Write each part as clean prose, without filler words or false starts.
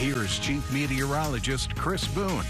Here's Chief Meteorologist Chris Boone.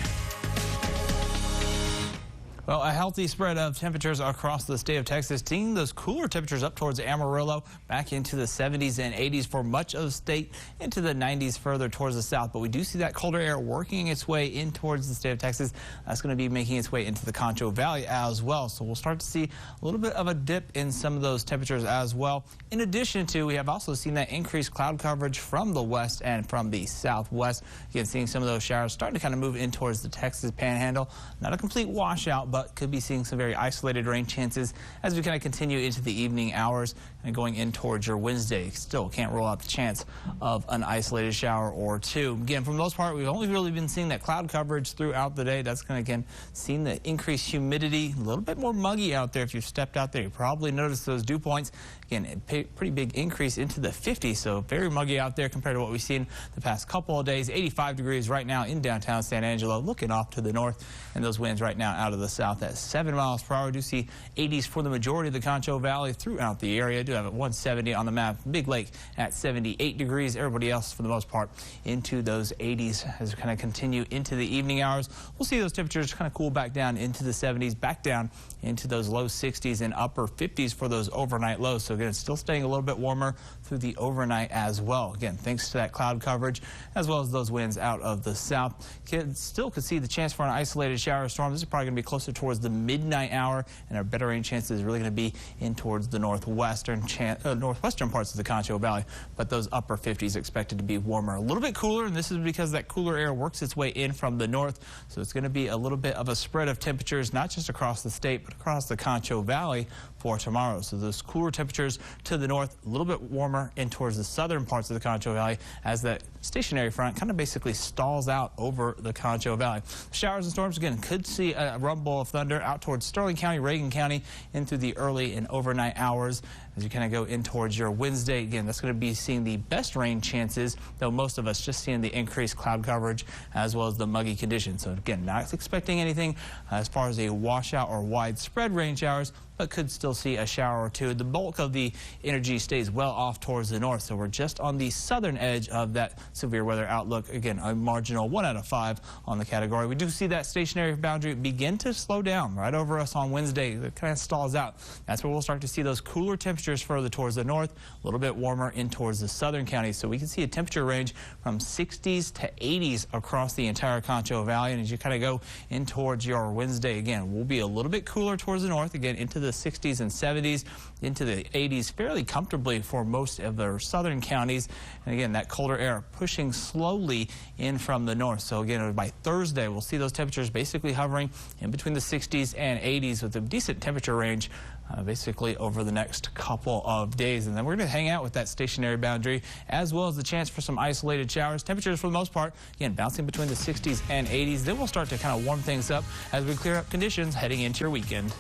Well, a healthy spread of temperatures across the state of Texas, seeing those cooler temperatures up towards Amarillo, back into the 70s and 80s for much of the state, into the 90s further towards the south. But we do see that colder air working its way in towards the state of Texas. That's going to be making its way into the Concho Valley as well. So we'll start to see a little bit of a dip in some of those temperatures as well. In addition to, we have also seen that increased cloud coverage from the west and from the southwest. Again, seeing some of those showers starting to kind of move in towards the Texas panhandle. Not a complete washout, but could be seeing some very isolated rain chances as we kind of continue into the evening hours and going in towards your Wednesday. Still can't rule out the chance of an isolated shower or two. Again, for the most part, we've only really been seeing that cloud coverage throughout the day. That's going to, again, seeing the increased humidity, a little bit more muggy out there. If you've stepped out there, you probably noticed those dew points. Again, a pretty big increase into the 50s, so very muggy out there compared to what we've seen the past couple of days. 85 degrees right now in downtown San Angelo, looking off to the north, and those winds right now out of the south at 7 miles per hour. We do see 80s for the majority of the Concho Valley throughout the area. Do have it 170 on the map. Big Lake at 78 degrees. Everybody else, for the most part, into those 80s as we kind of continue into the evening hours. We'll see those temperatures kind of cool back down into the 70s, back down into those low 60s and upper 50s for those overnight lows. So again, it's still staying a little bit warmer through the overnight as well. Again, thanks to that cloud coverage as well as those winds out of the south. Still could see the chance for an isolated shower storm. This is probably going to be closer towards the midnight hour, and our better rain chances really going to be in towards the northwestern parts of the Concho Valley. But those upper 50s expected to be warmer, a little bit cooler, and this is because that cooler air works its way in from the north. So it's going to be a little bit of a spread of temperatures, not just across the state, but across the Concho Valley for tomorrow. So those cooler temperatures to the north, a little bit warmer in towards the southern parts of the Concho Valley as that stationary front kind of basically stalls out over the Concho Valley. Showers and storms, again, could see a rumble of thunder out towards Sterling County, Reagan County into the early and overnight hours as you kind of go in towards your Wednesday. Again, that's going to be seeing the best rain chances, though most of us just seeing the increased cloud coverage as well as the muggy conditions. So again, not expecting anything as far as a washout or widespread rain showers, but could still see a shower or two. The bulk of the energy stays well off towards the north, so we're just on the southern edge of that severe weather outlook. Again, a marginal 1 out of 5 on the category. We do see that stationary boundary begin to slow down right over us on Wednesday. It kind of stalls out. That's where we'll start to see those cooler temperatures further towards the north, a little bit warmer in towards the southern counties. So we can see a temperature range from 60s to 80s across the entire Concho Valley. And as you kind of go in towards your Wednesday, again, we'll be a little bit cooler towards the north, again, into the 60s and 70s, into the 80s fairly comfortably for most of the southern counties. And again, that colder air pushing slowly in from the north. So again, by Thursday, we'll see those temperatures basically hovering in between the 60s and 80s with a decent temperature range basically over the next couple of days. And then we're going to hang out with that stationary boundary as well as the chance for some isolated showers. Temperatures for the most part, again, bouncing between the 60s and 80s. Then we'll start to kind of warm things up as we clear up conditions heading into your weekend.